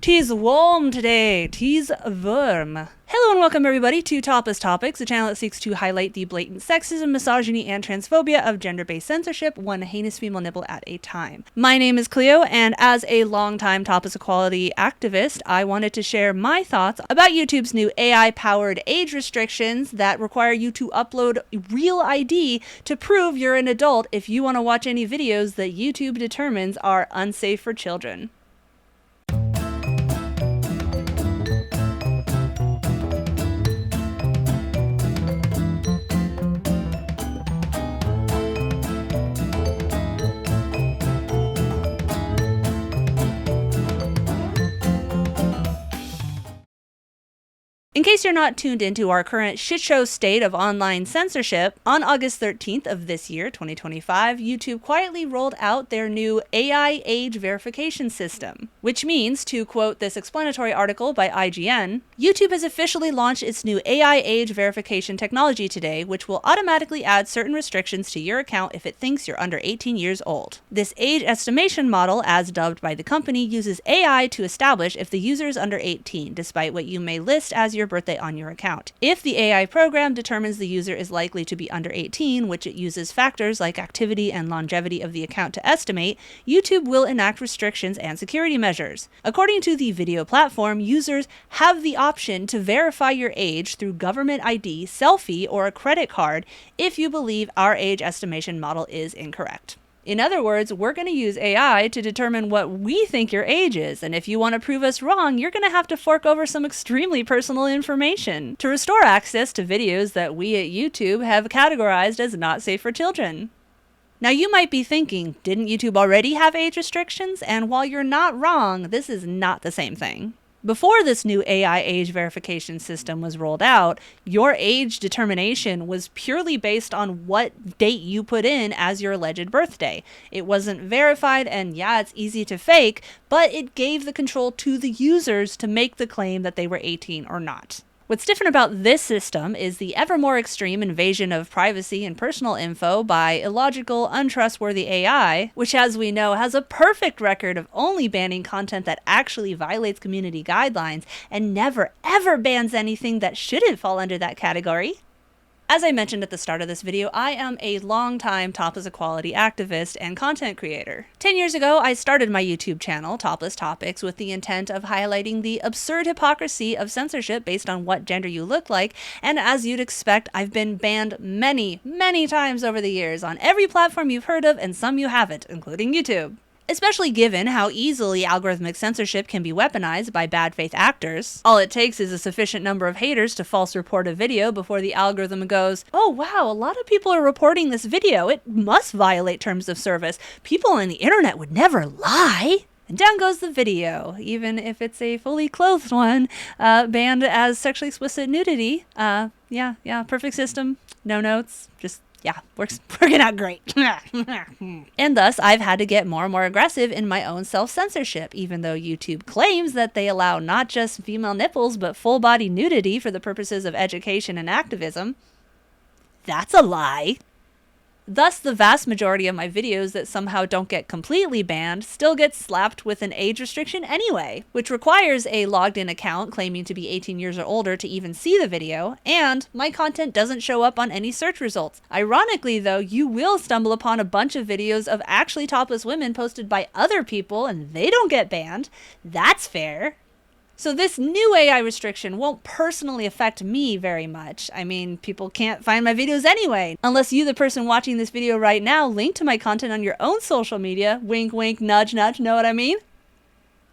'Tis warm today, 'tis warm. Hello and welcome everybody to Topless Topics, a channel that seeks to highlight the blatant sexism, misogyny, and transphobia of gender-based censorship, one heinous female nipple at a time. My name is Cleo, and as a longtime topless equality activist, I wanted to share my thoughts about YouTube's new AI-powered age restrictions that require you to upload real ID to prove you're an adult if you want to watch any videos that YouTube determines are unsafe for children. In case you're not tuned into our current shitshow state of online censorship, on August 13th of this year, 2025, YouTube quietly rolled out their new AI age verification system, which means, to quote this explanatory article by IGN, YouTube has officially launched its new AI age verification technology today, which will automatically add certain restrictions to your account if it thinks you're under 18 years old. This age estimation model, as dubbed by the company, uses AI to establish if the user is under 18, despite what you may list as your birthday on your account. If the AI program determines the user is likely to be under 18, which it uses factors like activity and longevity of the account to estimate, YouTube will enact restrictions and security measures. According to the video platform, users have the option to verify your age through government ID, selfie, or a credit card if you believe our age estimation model is incorrect. In other words, we're going to use AI to determine what we think your age is, and if you want to prove us wrong, you're going to have to fork over some extremely personal information to restore access to videos that we at YouTube have categorized as not safe for children. Now you might be thinking, didn't YouTube already have age restrictions? And while you're not wrong, this is not the same thing. Before this new AI age verification system was rolled out, your age determination was purely based on what date you put in as your alleged birthday. It wasn't verified, and yeah, it's easy to fake, but it gave the control to the users to make the claim that they were 18 or not. What's different about this system is the ever more extreme invasion of privacy and personal info by illogical, untrustworthy AI, which, as we know, has a perfect record of only banning content that actually violates community guidelines and never ever bans anything that shouldn't fall under that category. As I mentioned at the start of this video, I am a longtime topless equality activist and content creator. 10 years ago, I started my YouTube channel, Topless Topics, with the intent of highlighting the absurd hypocrisy of censorship based on what gender you look like, and as you'd expect, I've been banned many, many times over the years on every platform you've heard of and some you haven't, including YouTube. Especially given how easily algorithmic censorship can be weaponized by bad faith actors. All it takes is a sufficient number of haters to false report a video before the algorithm goes, oh wow, a lot of people are reporting this video, it must violate terms of service. People on the internet would never lie. And down goes the video, even if it's a fully clothed one, banned as sexually explicit nudity. Yeah, perfect system, no notes, just yeah, working out great. And thus, I've had to get more and more aggressive in my own self-censorship, even though YouTube claims that they allow not just female nipples, but full-body nudity for the purposes of education and activism. That's a lie. Thus, the vast majority of my videos that somehow don't get completely banned still get slapped with an age restriction anyway, which requires a logged-in account claiming to be 18 years or older to even see the video, and my content doesn't show up on any search results. Ironically, though, you will stumble upon a bunch of videos of actually topless women posted by other people, and they don't get banned. That's fair. So this new AI restriction won't personally affect me very much. I mean, people can't find my videos anyway. Unless you, the person watching this video right now, link to my content on your own social media. Wink, wink, nudge, nudge, know what I mean?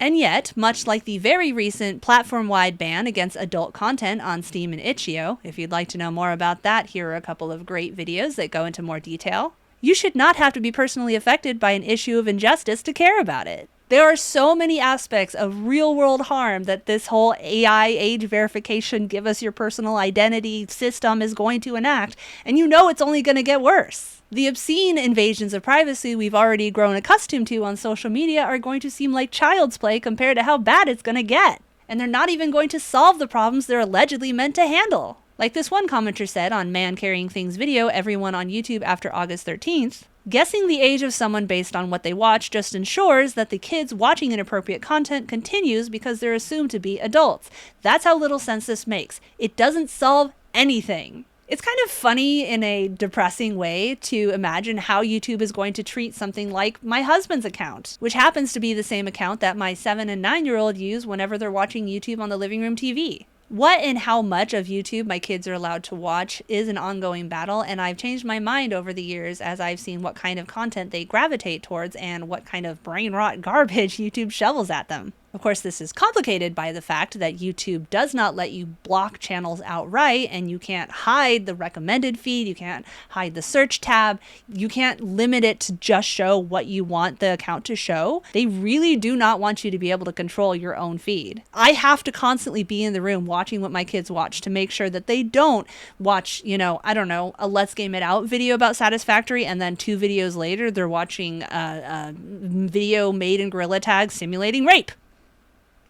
And yet, much like the very recent platform-wide ban against adult content on Steam and Itch.io, if you'd like to know more about that, here are a couple of great videos that go into more detail. You should not have to be personally affected by an issue of injustice to care about it. There are so many aspects of real-world harm that this whole AI age verification, give us your personal identity system is going to enact, and you know it's only going to get worse. The obscene invasions of privacy we've already grown accustomed to on social media are going to seem like child's play compared to how bad it's going to get. And they're not even going to solve the problems they're allegedly meant to handle. Like this one commenter said on Man Carrying Things video, everyone on YouTube after August 13th, Guessing the age of someone based on what they watch just ensures that the kids watching inappropriate content continues because they're assumed to be adults. That's how little sense this makes. It doesn't solve anything. It's kind of funny in a depressing way to imagine how YouTube is going to treat something like my husband's account, which happens to be the same account that my 7 and 9-year-old use whenever they're watching YouTube on the living room TV. What and how much of YouTube my kids are allowed to watch is an ongoing battle, and I've changed my mind over the years as I've seen what kind of content they gravitate towards and what kind of brain rot garbage YouTube shovels at them. Of course, this is complicated by the fact that YouTube does not let you block channels outright, and you can't hide the recommended feed, you can't hide the search tab, you can't limit it to just show what you want the account to show. They really do not want you to be able to control your own feed. I have to constantly be in the room watching what my kids watch to make sure that they don't watch, a Let's Game It Out video about Satisfactory, and then 2 videos later they're watching a video made in Gorilla Tag simulating rape.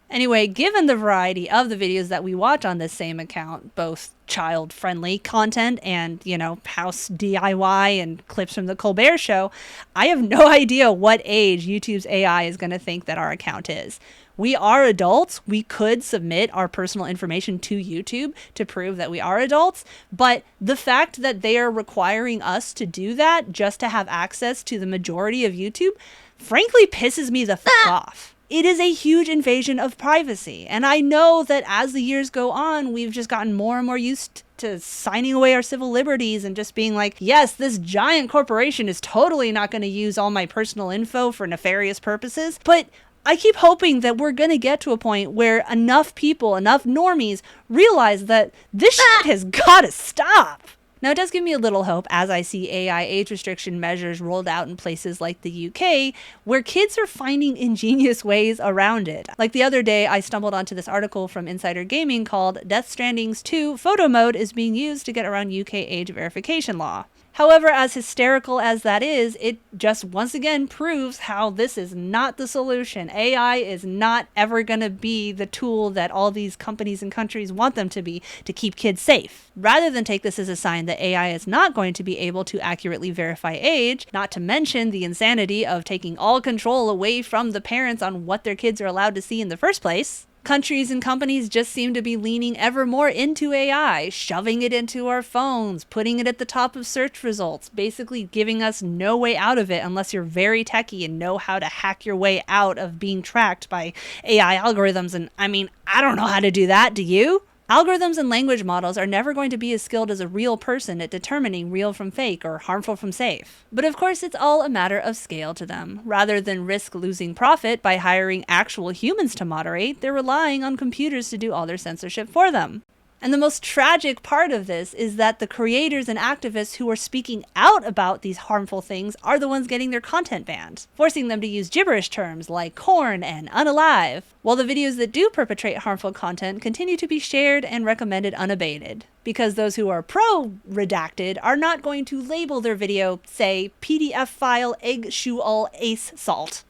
Anyway, given the variety of the videos that we watch on this same account, both child-friendly content and, house DIY and clips from the Colbert Show, I have no idea what age YouTube's AI is going to think that our account is. We are adults. We could submit our personal information to YouTube to prove that we are adults, but the fact that they are requiring us to do that just to have access to the majority of YouTube, frankly pisses me the fuck off. It is a huge invasion of privacy. And I know that as the years go on, we've just gotten more and more used to signing away our civil liberties and just being like, yes, this giant corporation is totally not going to use all my personal info for nefarious purposes. But I keep hoping that we're going to get to a point where enough people, enough normies realize that this shit has got to stop. Now, it does give me a little hope as I see AI age restriction measures rolled out in places like the UK, where kids are finding ingenious ways around it. Like the other day, I stumbled onto this article from Insider Gaming called Death Stranding's 2 photo mode is being used to get around UK age verification law. However, as hysterical as that is, it just once again proves how this is not the solution. AI is not ever going to be the tool that all these companies and countries want them to be to keep kids safe. Rather than take this as a sign that AI is not going to be able to accurately verify age, not to mention the insanity of taking all control away from the parents on what their kids are allowed to see in the first place, countries and companies just seem to be leaning ever more into AI, shoving it into our phones, putting it at the top of search results, basically giving us no way out of it unless you're very techie and know how to hack your way out of being tracked by AI algorithms. And I don't know how to do that. Do you? Algorithms and language models are never going to be as skilled as a real person at determining real from fake or harmful from safe. But of course, it's all a matter of scale to them. Rather than risk losing profit by hiring actual humans to moderate, they're relying on computers to do all their censorship for them. And the most tragic part of this is that the creators and activists who are speaking out about these harmful things are the ones getting their content banned, forcing them to use gibberish terms like corn and unalive, while the videos that do perpetrate harmful content continue to be shared and recommended unabated. Because those who are pro-redacted are not going to label their video, say, PDF file egg shoe all ace salt.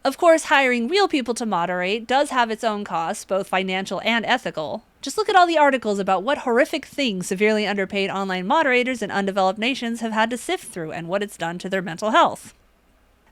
Of course, hiring real people to moderate does have its own costs, both financial and ethical. Just look at all the articles about what horrific things severely underpaid online moderators in undeveloped nations have had to sift through and what it's done to their mental health.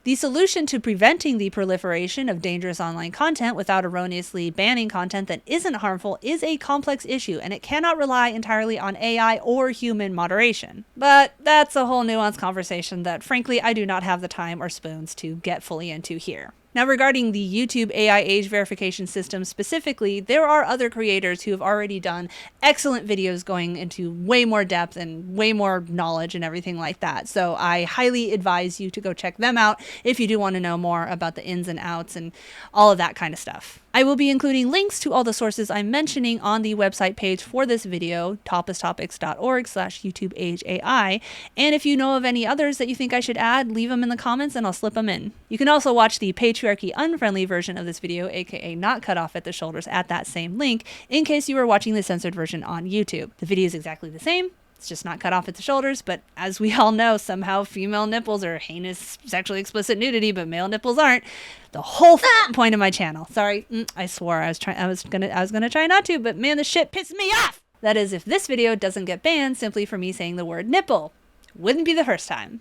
The solution to preventing the proliferation of dangerous online content without erroneously banning content that isn't harmful is a complex issue, and it cannot rely entirely on AI or human moderation. But that's a whole nuanced conversation that, frankly, I do not have the time or spoons to get fully into here. Now, regarding the YouTube AI age verification system specifically, there are other creators who have already done excellent videos going into way more depth and way more knowledge and everything like that. So I highly advise you to go check them out if you do want to know more about the ins and outs and all of that kind of stuff. I will be including links to all the sources I'm mentioning on the website page for this video, toplesstopics.org/YouTubeAgeAI. And if you know of any others that you think I should add, leave them in the comments and I'll slip them in. You can also watch the patriarchy unfriendly version of this video, aka not cut off at the shoulders, at that same link, in case you are watching the censored version on YouTube. The video is exactly the same. It's just not cut off at the shoulders, but as we all know, somehow female nipples are heinous, sexually explicit nudity, but male nipples aren't. The whole point of my channel. Sorry, I swore I was gonna try not to, but man, this shit pissed me off. That is, if this video doesn't get banned simply for me saying the word nipple. Wouldn't be the first time.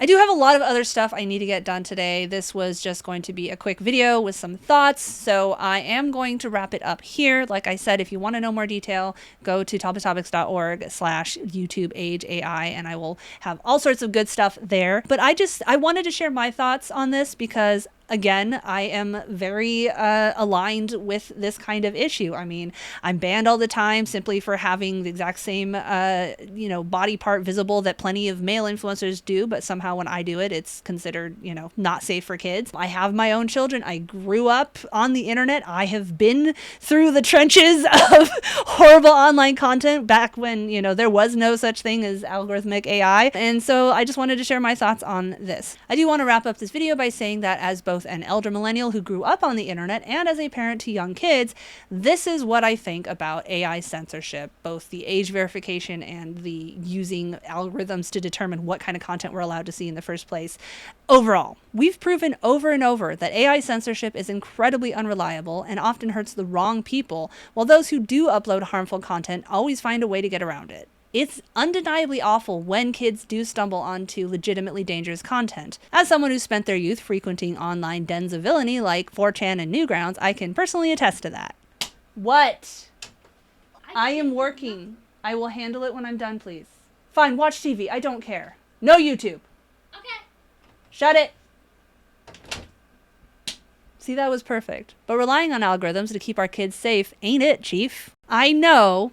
I do have a lot of other stuff I need to get done today. This was just going to be a quick video with some thoughts, so I am going to wrap it up here. Like I said, if you want to know more detail, go to toplesstopics.org/YouTubeAgeAI, and I will have all sorts of good stuff there. But I wanted to share my thoughts on this because, again, I am very aligned with this kind of issue. I mean, I'm banned all the time simply for having the exact same, body part visible that plenty of male influencers do, but somehow when I do it, it's considered, not safe for kids. I have my own children. I grew up on the internet. I have been through the trenches of horrible online content back when, there was no such thing as algorithmic AI. And so I just wanted to share my thoughts on this. I do want to wrap up this video by saying that as both an elder millennial who grew up on the internet and as a parent to young kids, this is what I think about AI censorship, both the age verification and the using algorithms to determine what kind of content we're allowed to see in the first place. Overall, we've proven over and over that AI censorship is incredibly unreliable and often hurts the wrong people, while those who do upload harmful content always find a way to get around it. It's undeniably awful when kids do stumble onto legitimately dangerous content. As someone who spent their youth frequenting online dens of villainy like 4chan and Newgrounds, I can personally attest to that. What? I am working. I will handle it when I'm done, please. Fine, watch TV. I don't care. No YouTube. Okay. Shut it. See, that was perfect. But relying on algorithms to keep our kids safe ain't it, Chief. I know,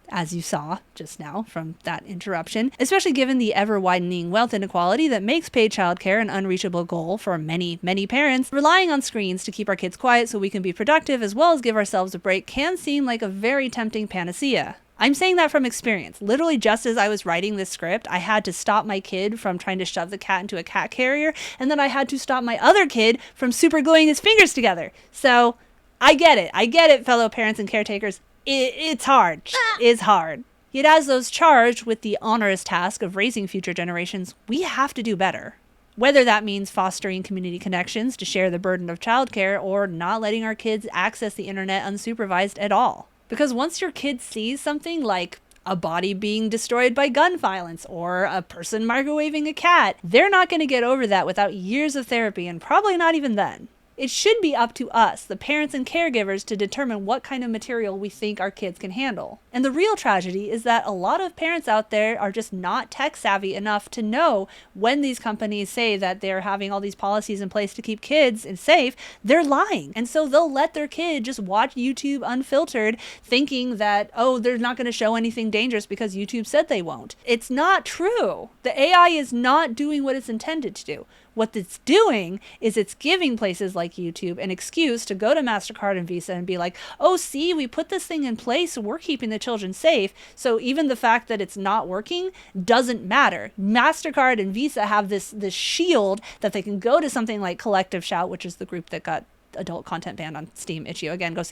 as you saw just now from that interruption, especially given the ever-widening wealth inequality that makes paid childcare an unreachable goal for many, many parents, relying on screens to keep our kids quiet so we can be productive as well as give ourselves a break can seem like a very tempting panacea. I'm saying that from experience. Literally, just as I was writing this script, I had to stop my kid from trying to shove the cat into a cat carrier, and then I had to stop my other kid from super gluing his fingers together. So, I get it, fellow parents and caretakers. It's hard. It's hard. Yet as those charged with the onerous task of raising future generations, we have to do better. Whether that means fostering community connections to share the burden of childcare or not letting our kids access the internet unsupervised at all. Because once your kid sees something like a body being destroyed by gun violence or a person microwaving a cat, they're not going to get over that without years of therapy, and probably not even then. It should be up to us, the parents and caregivers, to determine what kind of material we think our kids can handle. And the real tragedy is that a lot of parents out there are just not tech savvy enough to know when these companies say that they're having all these policies in place to keep kids safe, they're lying. And so they'll let their kid just watch YouTube unfiltered, thinking that, oh, they're not going to show anything dangerous because YouTube said they won't. It's not true. The AI is not doing what it's intended to do. What it's doing is it's giving places like YouTube an excuse to go to MasterCard and Visa and be like, oh, see, we put this thing in place, we're keeping the children safe, so even the fact that it's not working doesn't matter. MasterCard and Visa have this shield that they can go to something like Collective Shout, which is the group that got adult content banned on Steam. Itch.io. Again, go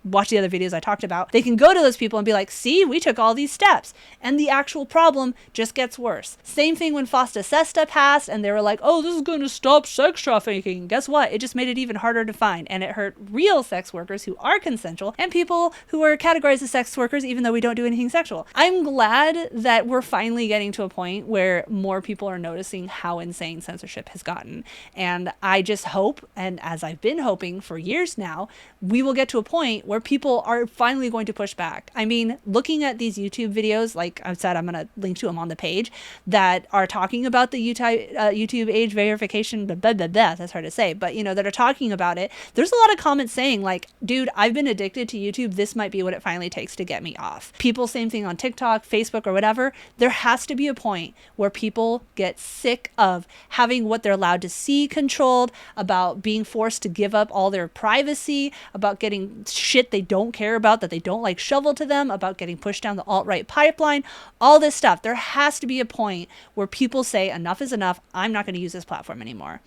watch the other videos I talked about. They can go to those people and be like, see, we took all these steps. And the actual problem just gets worse. Same thing when FOSTA SESTA passed and they were like, oh, this is going to stop sex trafficking. Guess what? It just made it even harder to find. And it hurt real sex workers who are consensual and people who are categorized as sex workers even though we don't do anything sexual. I'm glad that we're finally getting to a point where more people are noticing how insane censorship has gotten. And I just hope, and as I've been hoping for years now, we will get to a point where people are finally going to push back. I mean, looking at these YouTube videos, like I said, I'm going to link to them on the page, that are talking about the YouTube age verification, that's hard to say, but that are talking about it. There's a lot of comments saying like, dude, I've been addicted to YouTube. This might be what it finally takes to get me off. People, same thing on TikTok, Facebook, or whatever. There has to be a point where people get sick of having what they're allowed to see controlled, about being forced to give up all their privacy, about getting shit they don't care about, that they don't like shoveled to them, about getting pushed down the alt-right pipeline, all this stuff. There has to be a point where people say enough is enough. I'm not going to use this platform anymore.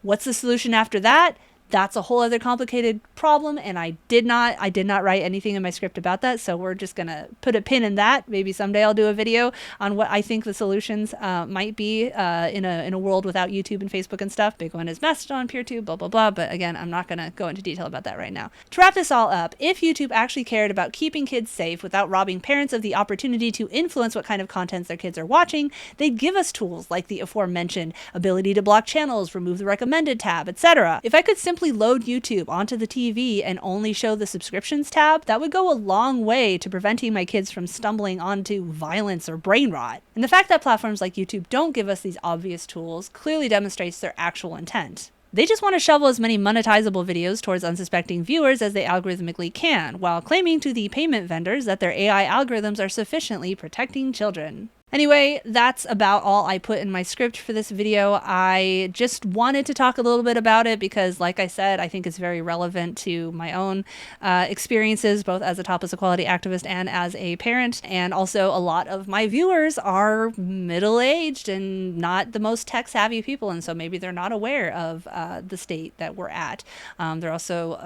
What's the solution after that? that's a whole other complicated problem, and I did not write anything in my script about that, so we're just gonna put a pin in that. Maybe someday I'll do a video on what I think the solutions might be in a world without YouTube and Facebook and stuff. Big one is Mastodon, PeerTube, blah blah blah, but again, I'm not gonna go into detail about that right now. To wrap this all up, if YouTube actually cared about keeping kids safe without robbing parents of the opportunity to influence what kind of content their kids are watching, they'd give us tools like the aforementioned ability to block channels, remove the recommended tab, etc. If I could simply load YouTube onto the TV and only show the subscriptions tab, that would go a long way to preventing my kids from stumbling onto violence or brain rot. And the fact that platforms like YouTube don't give us these obvious tools clearly demonstrates their actual intent. They just want to shovel as many monetizable videos towards unsuspecting viewers as they algorithmically can, while claiming to the payment vendors that their AI algorithms are sufficiently protecting children. Anyway, that's about all I put in my script for this video. I just wanted to talk a little bit about it because, like I said, I think it's very relevant to my own experiences, both as a topless equality activist and as a parent. And also, a lot of my viewers are middle-aged and not the most tech-savvy people, and so maybe they're not aware of the state that we're at. They're also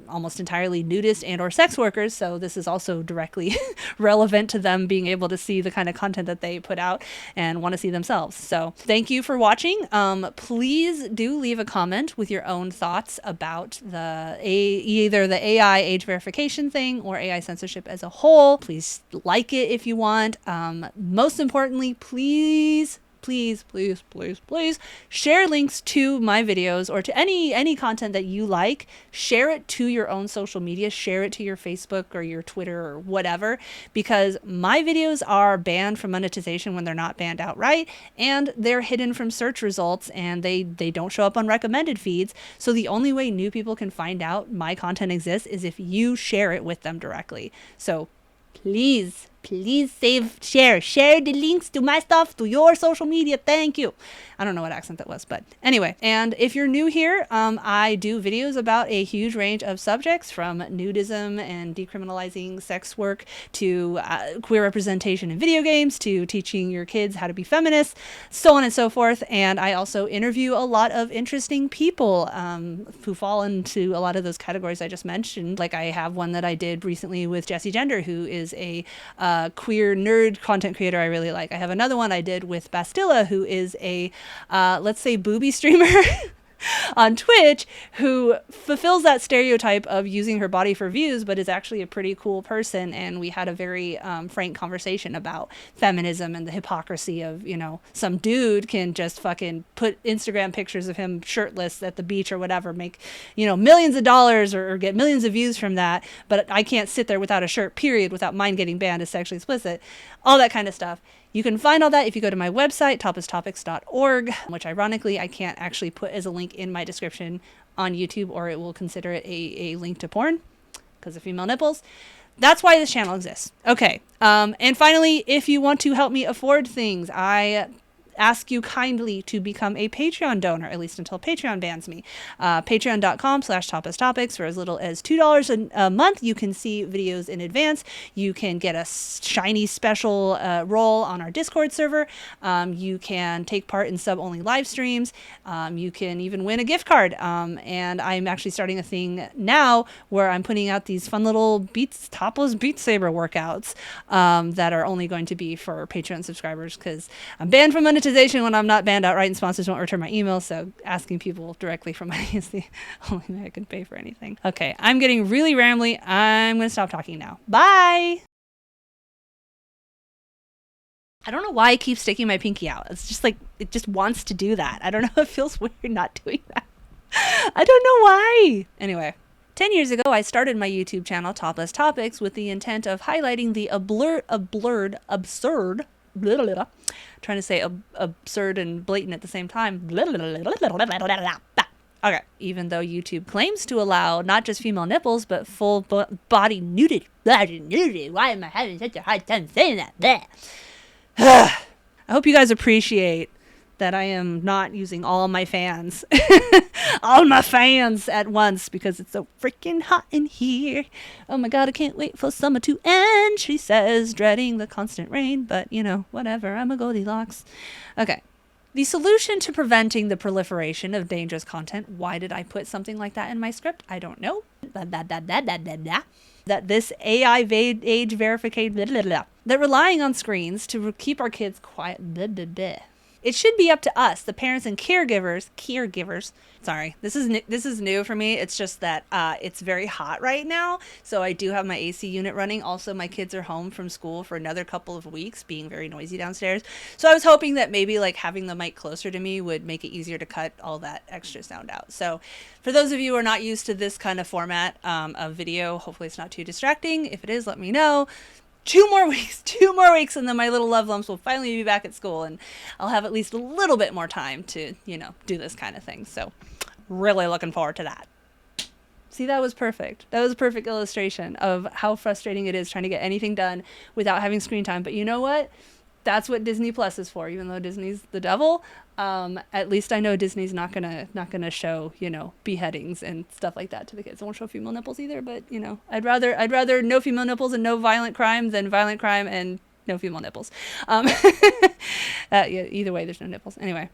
almost entirely nudist and or sex workers, so this is also directly relevant to them being able to see the kind of content that they put out and want to see themselves. So thank you for watching. Please do leave a comment with your own thoughts about either the AI age verification thing or AI censorship as a whole. Please like it if you want. Most importantly, please share links to my videos or to any content that you like. Share it to your own social media, share it to your Facebook or your Twitter or whatever, because my videos are banned from monetization when they're not banned outright, and they're hidden from search results, and they don't show up on recommended feeds. So the only way new people can find out my content exists is if you share it with them directly. So please share the links to my stuff to your social media. Thank you. I don't know what accent that was, but anyway. And if you're new here, I do videos about a huge range of subjects, from nudism and decriminalizing sex work to queer representation in video games to teaching your kids how to be feminists, so on and so forth. And I also interview a lot of interesting people who fall into a lot of those categories I just mentioned. Like, I have one that I did recently with Jessie Gender, who is a queer nerd content creator I really like. I have another one I did with Bastilla, who is a, let's say, booby streamer on Twitch, who fulfills that stereotype of using her body for views, but is actually a pretty cool person. And we had a very frank conversation about feminism and the hypocrisy of, some dude can just fucking put Instagram pictures of him shirtless at the beach or whatever, make, millions of dollars or get millions of views from that. But I can't sit there without a shirt, period, without mine getting banned as sexually explicit, all that kind of stuff. You can find all that if you go to my website, toplesstopics.org, which ironically I can't actually put as a link in my description on YouTube, or it will consider it a link to porn because of female nipples. That's why this channel exists. Okay. And finally, if you want to help me afford things, I ask you kindly to become a Patreon donor, at least until Patreon bans me. Patreon.com/toplesstopics. For as little as $2 a month, you can see videos in advance. You can get a shiny special role on our Discord server. You can take part in sub-only live streams. You can even win a gift card. And I'm actually starting a thing now where I'm putting out these fun little topless Beat Saber workouts that are only going to be for Patreon subscribers, because I'm banned from monetization when I'm not banned outright, and sponsors won't return my email, so asking people directly for money is the only way I can pay for anything. Okay, I'm getting really rambly. I'm going to stop talking now. Bye! I don't know why I keep sticking my pinky out. It's just like, it just wants to do that. I don't know, it feels weird not doing that. I don't know why! Anyway. 10 years ago, I started my YouTube channel, Topless Topics, with the intent of highlighting the absurd, trying to say absurd and blatant at the same time. Okay. Even though YouTube claims to allow not just female nipples, but full body nudity. Why am I having such a hard time saying that? I hope you guys appreciate that I am not using all my fans. All my fans at once, because it's so freaking hot in here. Oh my god, I can't wait for summer to end, she says, dreading the constant rain. But, whatever, I'm a Goldilocks. Okay. The solution to preventing the proliferation of dangerous content, why did I put something like that in my script? I don't know. That this AI age verification, that relying on screens to keep our kids quiet. It should be up to us, the parents and caregivers. Sorry, this is new for me. It's just that it's very hot right now, so I do have my AC unit running. Also, my kids are home from school for another couple of weeks, being very noisy downstairs. So I was hoping that maybe like having the mic closer to me would make it easier to cut all that extra sound out. So for those of you who are not used to this kind of format of video, hopefully it's not too distracting. If it is, let me know. 2 more weeks, and then my little love lumps will finally be back at school, and I'll have at least a little bit more time to, do this kind of thing. So really looking forward to that. See, that was perfect. That was a perfect illustration of how frustrating it is trying to get anything done without having screen time. But you know what? That's what Disney Plus is for, even though Disney's the devil. At least I know Disney's not gonna show, beheadings and stuff like that to the kids. It won't show female nipples either, but I'd rather no female nipples and no violent crime than violent crime and no female nipples. Yeah, either way, there's no nipples. Anyway.